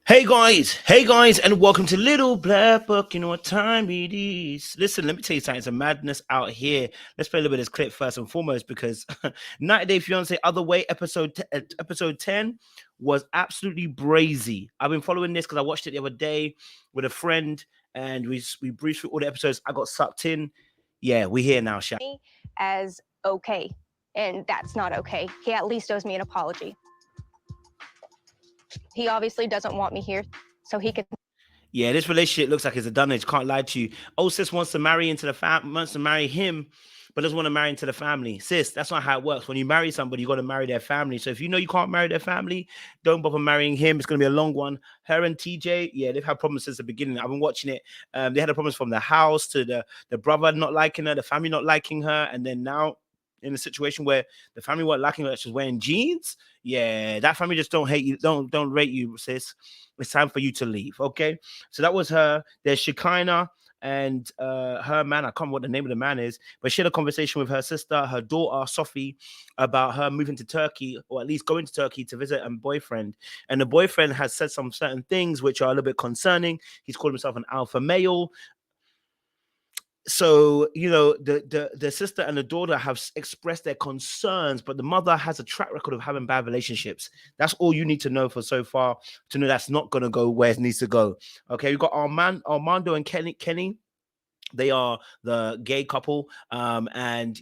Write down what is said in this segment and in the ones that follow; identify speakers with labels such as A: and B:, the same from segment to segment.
A: Hey guys, and welcome to Little Black Book. You know what time it is. Listen, let me tell you something. It's a madness out here. Let's play a little bit of this clip first and foremost because 90 Day Fiance Other Way episode 10 was absolutely brazy. I've been following this because I watched it the other day with a friend and we breezed through all the episodes. I got sucked in. Yeah, we're here now, Sha.
B: As okay, and that's not okay. He at least owes me an apology. He obviously doesn't want me here, so he can.
A: Yeah, this relationship looks like it's a dunnage. Can't lie to you. Oh, sis wants to marry into the wants to marry him, but doesn't want to marry into the family. Sis, that's not how it works. When you marry somebody, you got to marry their family. So if you know you can't marry their family, don't bother marrying him. It's going to be a long one. Her and TJ, yeah, they've had problems since the beginning. I've been watching it. They had problems from the house to the brother not liking her, the family not liking her, and then now in a situation where the family weren't liking her, she's wearing jeans. Yeah, that family just don't hate you, don't rate you, sis. It's time for you to leave. Okay. So that was her. There's Shekinah and her man. I can't remember what the name of the man is, but she had a conversation with her sister, her daughter, Sophie, about her moving to Turkey, or at least going to Turkey to visit a boyfriend. And the boyfriend has said some certain things which are a little bit concerning. He's called himself an alpha male. So the sister and the daughter have expressed their concerns, but the mother has a track record of having bad relationships. That's all you need to know for so far to know that's not going to go where it needs to go. Okay, we've got Armando and Kenny. They are the gay couple, and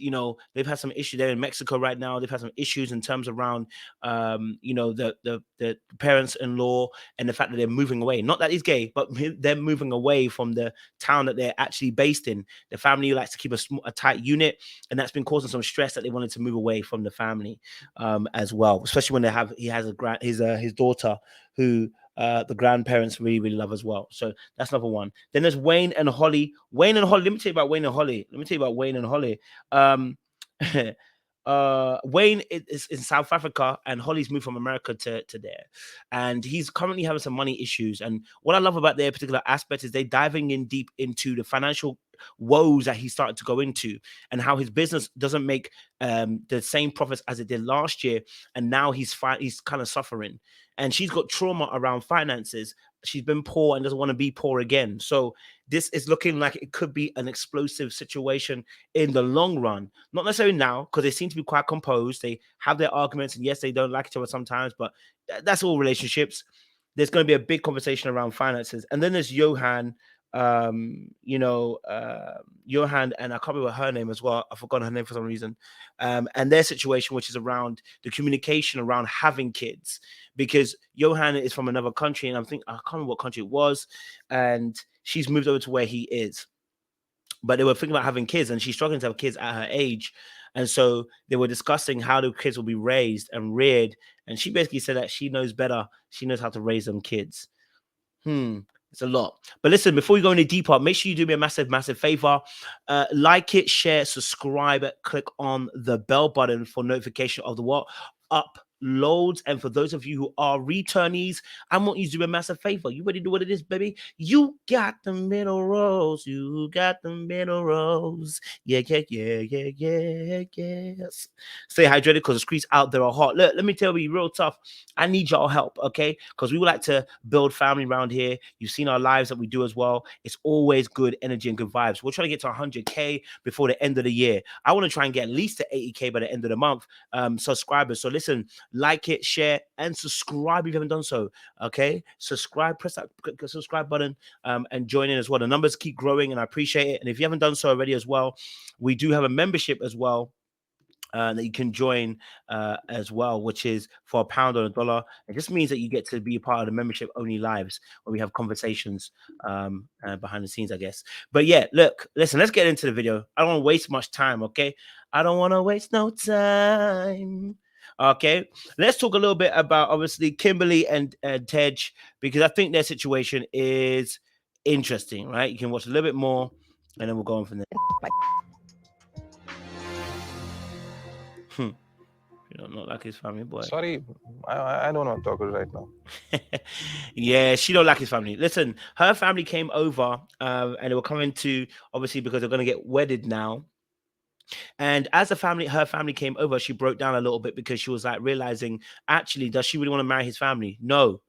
A: they've had some issues there in Mexico right now. They've had some issues in terms around the parents-in-law and the fact that they're moving away. Not that he's gay, but they're moving away from the town that they're actually based in. The family likes to keep a tight unit, and that's been causing some stress that they wanted to move away from the family as well. Especially when he has his daughter who the grandparents really, really love as well. So that's number one. Then there's Wayne and Holly. Wayne and Holly. Let me tell you about Wayne and Holly. Um, Wayne is in South Africa, and Holly's moved from America to there, and he's currently having some money issues. And what I love about their particular aspect is they diving in deep into the financial woes that he started to go into, and how his business doesn't make the same profits as it did last year, and now he's kind of suffering. And she's got trauma around finances. She's been poor and doesn't want to be poor again. So this is looking like it could be an explosive situation in the long run. Not necessarily now, because they seem to be quite composed. They have their arguments, and yes, they don't like each other sometimes, but that's all relationships. There's going to be a big conversation around finances. And then there's Johan, Johan, and I can't remember her name as well. I've forgotten her name for some reason. And their situation, which is around the communication around having kids, because Johan is from another country, and I can't remember what country it was, and she's moved over to where he is. But they were thinking about having kids, and she's struggling to have kids at her age. And so they were discussing how the kids will be raised and reared. And she basically said that she knows better. She knows how to raise them kids. It's a lot. But listen, before we go any deeper, make sure you do me a massive, massive favor. Like it, share, subscribe, click on the bell button for notification of the what uploads. And for those of you who are returnees, I want you to do a massive favor. You ready to do what it is, baby? You got the middle rows. You got the middle rows. Yeah. Yes. Stay hydrated because the streets out there are hot. Look, let me tell you real tough. I need y'all help, okay? Because we would like to build family around here. You've seen our lives that we do as well. It's always good energy and good vibes. We're trying to get to 100K before the end of the year. I want to try and get at least to 80K by the end of the month, subscribers. So listen, like it, share, and subscribe if you haven't done so, okay? Subscribe, press that subscribe button, and join in as well. The numbers keep growing, and I appreciate it. And if you haven't done so already as well, we do have a membership as well that you can join as well, which is for £1 or $1. It just means that you get to be a part of the membership only lives where we have conversations behind the scenes, I guess. But yeah, listen, let's get into the video. I don't want to waste much time, okay? I don't want to waste no time. Okay, let's talk a little bit about obviously Kimberly and Tej, because I think their situation is interesting, right? You can watch a little bit more and then we'll go on from there. You don't look like his family, boy.
C: Sorry, I don't want to talk right now.
A: Yeah, she don't like his family. Listen, her family came over, and they were coming to, obviously, because they're going to get wedded now. And as her family came over, she broke down a little bit because she was like realizing, actually, does she really want to marry his family? No.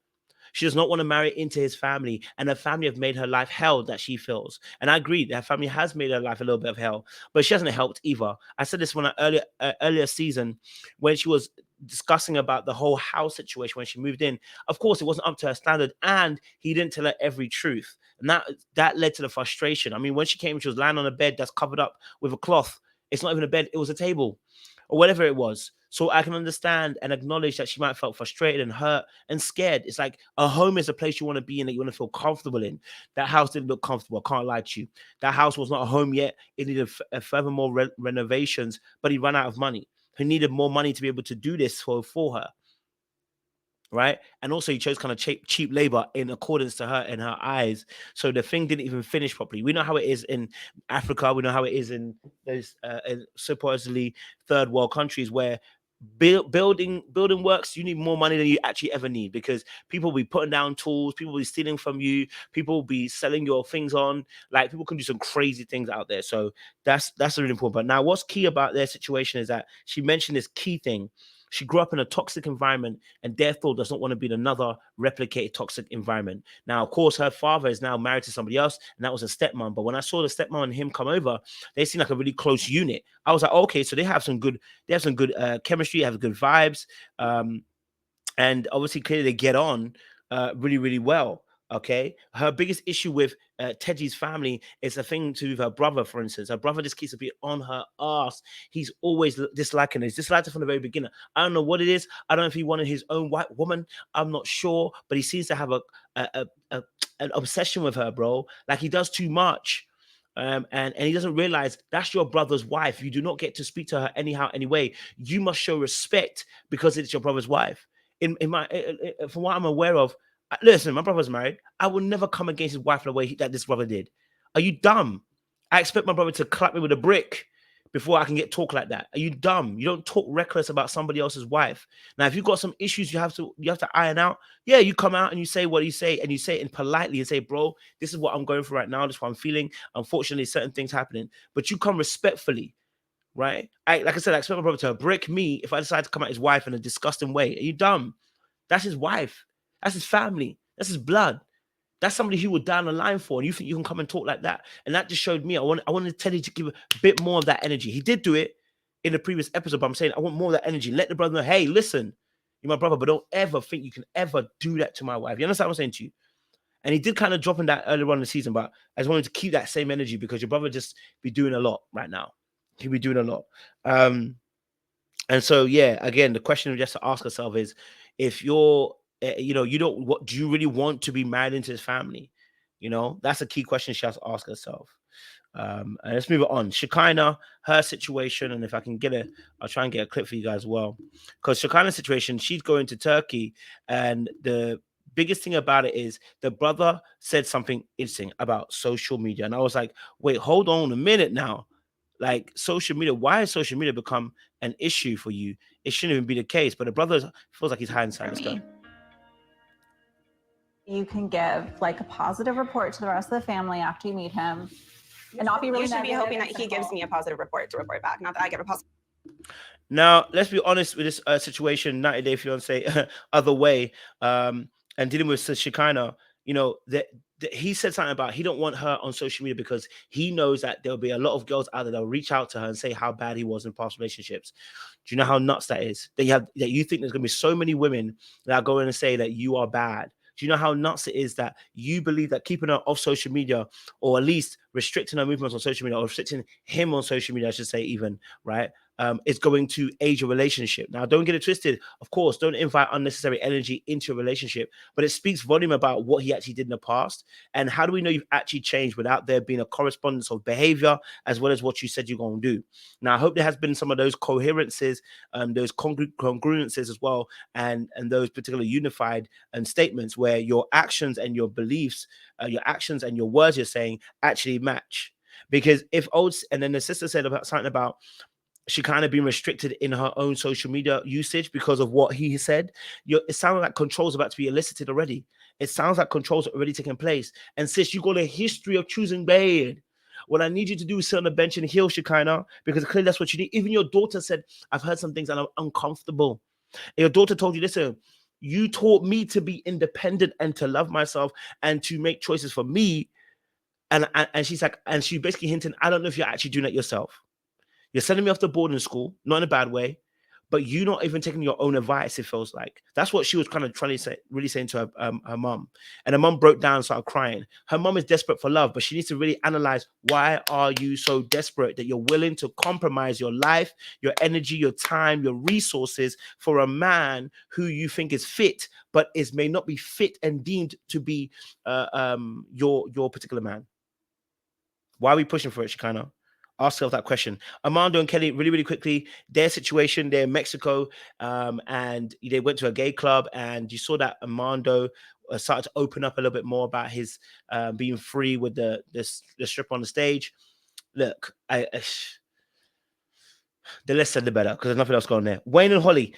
A: She does not want to marry into his family, and her family have made her life hell that she feels. And I agree, that her family has made her life a little bit of hell, but she hasn't helped either. I said this when earlier season when she was discussing about the whole house situation when she moved in. Of course, it wasn't up to her standard, and he didn't tell her every truth, and that led to the frustration. I mean, when she came, she was lying on a bed that's covered up with a cloth. It's not even a bed; it was a table, or whatever it was. So I can understand and acknowledge that she might have felt frustrated and hurt and scared. It's like a home is a place you want to be in, that you want to feel comfortable in. That house didn't look comfortable. I can't lie to you. That house was not a home yet. It needed furthermore renovations, but he ran out of money. He needed more money to be able to do this for her. Right. And also he chose kind of cheap labor in accordance to her and her eyes. So the thing didn't even finish properly. We know how it is in Africa. We know how it is in those supposedly third world countries where building works, you need more money than you actually ever need, because people will be putting down tools, people will be stealing from you, people will be selling your things on, like people can do some crazy things out there. So that's really important. But now what's key about their situation is that she mentioned this key thing. She grew up in a toxic environment and therefore does not want to be in another replicated toxic environment. Now, of course, her father is now married to somebody else, and that was a stepmom. But when I saw the stepmom and him come over, they seem like a really close unit. I was like, okay, so they have some good chemistry, have good vibes, and obviously clearly they get on really, really well. Okay, her biggest issue with Teddy's family is a thing to do with her brother. For instance, her brother just keeps a bit on her ass. He's always disliking her. He's disliked her from the very beginning. I don't know what it is. I don't know if he wanted his own white woman. I'm not sure, but he seems to have an obsession with her, bro. Like he does too much. And he doesn't realize that's your brother's wife. You do not get to speak to her anyhow, anyway. You must show respect because it's your brother's wife. From what I'm aware of, listen, my brother's married. I will never come against his wife the way that this brother did. Are you dumb? I expect my brother to clap me with a brick before I can get talk like that. Are you dumb? You don't talk reckless about somebody else's wife. Now, if you've got some issues you have to iron out, yeah, you come out and you say what you say, and you say it politely and say, bro, this is what I'm going through right now. This is what I'm feeling. Unfortunately, certain things happening, but you come respectfully, right? Like I said, I expect my brother to brick me if I decide to come at his wife in a disgusting way. Are you dumb? That's his wife. That's his family. That's his blood. That's somebody he would die on the line for. And you think you can come and talk like that? And that just showed me I wanted Teddy to give a bit more of that energy. He did do it in the previous episode, but I'm saying I want more of that energy. Let the brother know, hey, listen, you're my brother, but don't ever think you can ever do that to my wife. You understand what I'm saying to you? And he did kind of drop in that earlier on in the season, but I just wanted to keep that same energy because your brother just be doing a lot right now. He'll be doing a lot. And so, yeah, again, the question we just to ask ourselves is, if you're, you don't, what do you really want to be married into his family? That's a key question she has to ask herself. And let's move it on. Shekinah, her situation, and if I can I'll try and get a clip for you guys as well. Because Shekinah's situation, she's going to Turkey, and the biggest thing about it is the brother said something interesting about social media. And I was like, wait, hold on a minute now. Like social media, why has social media become an issue for you? It shouldn't even be the case, but the brother feels like he's hindsight. Let's go.
D: You can give like a positive report to the rest of the family after you meet him, and not be really.
E: You should be hoping that he gives me a positive report to report back, not that I give a positive.
A: Now, let's be honest with this situation, 90 Day Fiance, other way, and dealing with Shekinah. That he said something about he don't want her on social media because he knows that there'll be a lot of girls out there that'll reach out to her and say how bad he was in past relationships. Do you know how nuts that is? That you think there's gonna be so many women that are going to say that you are bad. Do you know how nuts it is that you believe that keeping her off social media, or at least restricting her movements on social media, or restricting him on social media, I should say, even, right, is going to age your relationship? Now, don't get it twisted. Of course, don't invite unnecessary energy into a relationship, but it speaks volume about what he actually did in the past. And how do we know you've actually changed without there being a correspondence of behavior as well as what you said you're going to do? Now, I hope there has been some of those coherences, those congruences as well, and those particular unified statements where your actions and your beliefs, your actions and your words you're saying actually match. Because and then the sister said about something about she kind of been restricted in her own social media usage because of what he said. It sounds like control's about to be elicited already. It sounds like control's already taking place. And sis, you got a history of choosing bad. What I need you to do is sit on the bench and heal, Shekinah, because clearly that's what you need. Even your daughter said, I've heard some things and I'm uncomfortable. And your daughter told you, listen, You taught me to be independent and to love myself and to make choices for me. And she's like, and she basically hinting, I don't know if you're actually doing that yourself. You're sending me off to boarding school, not in a bad way, but you're not even taking your own advice, it feels like. That's what she was kind of trying to say, really saying to her mom. And her mom broke down and started crying. Her mom is desperate for love, but she needs to really analyze, why are you so desperate that you're willing to compromise your life, your energy, your time, your resources for a man who you think is fit, but may not be fit and deemed to be your particular man? Why are we pushing for it, Shekinah? Ask yourself that question. Armando and Kenny, really, really quickly, their situation, they're in Mexico, and they went to a gay club, and you saw that Armando started to open up a little bit more about his being free with the stripper on the stage. Look, the less said the better, because there's nothing else going there. Wayne and Holly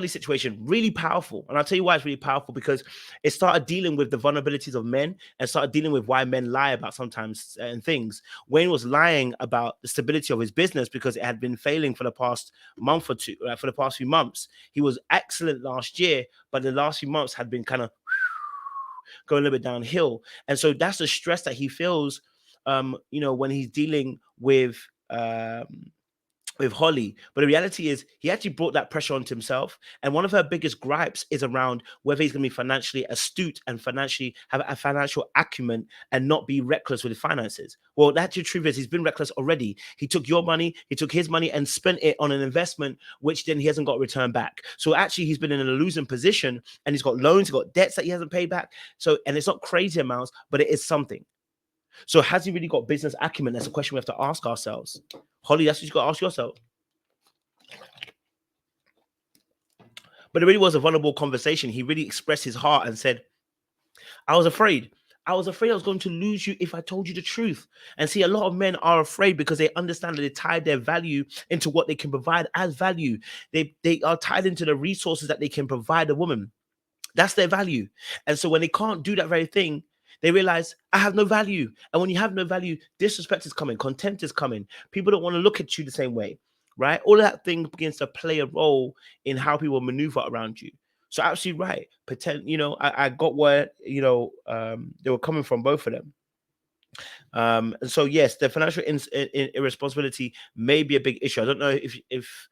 A: situation, really powerful. And I'll tell you why it's really powerful, because it started dealing with the vulnerabilities of men and started dealing with why men lie about sometimes certain things. Wayne was lying about the stability of his business because it had been failing for the past month or two, for the past few months. He was excellent last year, but the last few months had been kind of going a little bit downhill. And so that's the stress that he feels, when he's dealing with Holly. But the reality is he actually brought that pressure onto himself. And one of her biggest gripes is around whether he's going to be financially astute and financially have a financial acumen and not be reckless with his finances. Well, that's the truth is he's been reckless already. He took your money, he took his money and spent it on an investment, which then he hasn't got returned back. So actually he's been in a losing position, and he's got loans, he's got debts that he hasn't paid back. So, and it's not crazy amounts, but it is something. So has he really got business acumen? That's a question we have to ask ourselves. Holly, that's what you got to ask yourself. But it really was a vulnerable conversation. He really expressed his heart and said, I was afraid. I was afraid I was going to lose you if I told you the truth. And see, a lot of men are afraid because they understand that they tie their value into what they can provide as value. They are tied into the resources that they can provide a woman. That's their value. And so when they can't do that very thing, they realize I have no value. And when you have no value, disrespect is coming, contempt is coming. People don't want to look at you the same way, right? All of that thing begins to play a role in how people maneuver around you. So absolutely right. I got where, they were coming from, both of them. And so, yes, the financial irresponsibility may be a big issue. I don't know if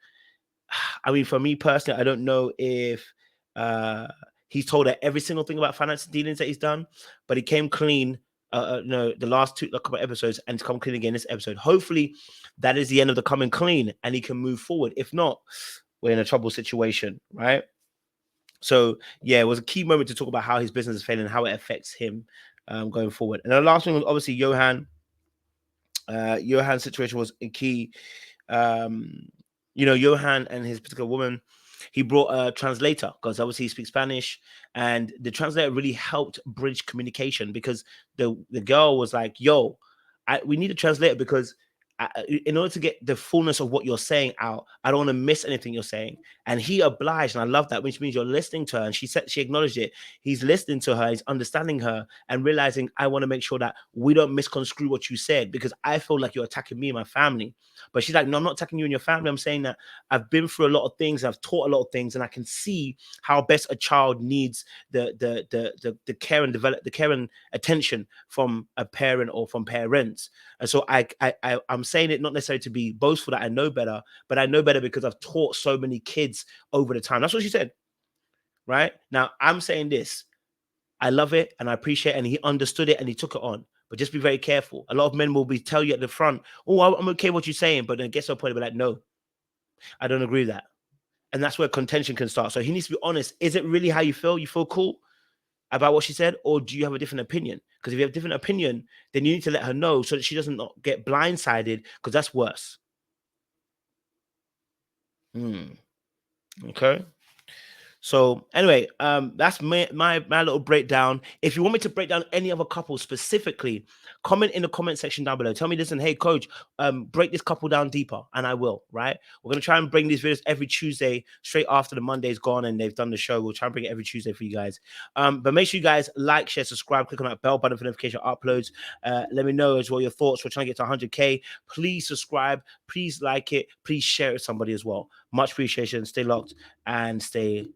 A: I mean, for me personally, I don't know if he's told her every single thing about financial dealings that he's done, but he came clean, the last couple of episodes, and to come clean again this episode. Hopefully, that is the end of the coming clean, and he can move forward. If not, we're in a trouble situation, right? So, yeah, it was a key moment to talk about how his business is failing and how it affects him going forward. And the last one was obviously Johan. Johan's situation was a key. Johan and his particular woman, he brought a translator because obviously he speaks Spanish, and the translator really helped bridge communication, because the girl was like, yo, we need a translator because in order to get the fullness of what you're saying out, I don't want to miss anything you're saying. And he obliged, and I love that, which means you're listening to her. And she acknowledged it. He's listening to her, he's understanding her, and realizing, I want to make sure that we don't misconstrue what you said, because I feel like you're attacking me and my family. But she's like, no, I'm not attacking you and your family. I'm saying that I've been through a lot of things, I've taught a lot of things, and I can see how best a child needs the care and the care and attention from a parent or from parents. And so I'm saying it not necessarily to be boastful that I know better, but I know better because I've taught so many kids over the time. That's what she said. Right? Now, I'm saying this. I love it and I appreciate it, and he understood it and he took it on. But just be very careful. A lot of men will tell you at the front, oh, I'm okay with what you're saying, but then it gets to a point where like, no, I don't agree with that. And that's where contention can start. So he needs to be honest. Is it really how you feel? You feel cool about what she said, or do you have a different opinion? Because if you have a different opinion, then you need to let her know so that she doesn't get blindsided, because that's worse. Okay. So anyway, that's my little breakdown. If you want me to break down any other couple specifically, comment in the comment section down below. Tell me, listen, hey coach, break this couple down deeper, and I will. Right? We're gonna try and bring these videos every Tuesday, straight after the Monday's gone and they've done the show. We'll try and bring it every Tuesday for you guys. But make sure you guys like, share, subscribe, click on that bell button for notification uploads. Let me know as well your thoughts. We're trying to get to 100K. Please subscribe. Please like it. Please share it with somebody as well. Much appreciation. Stay locked and stay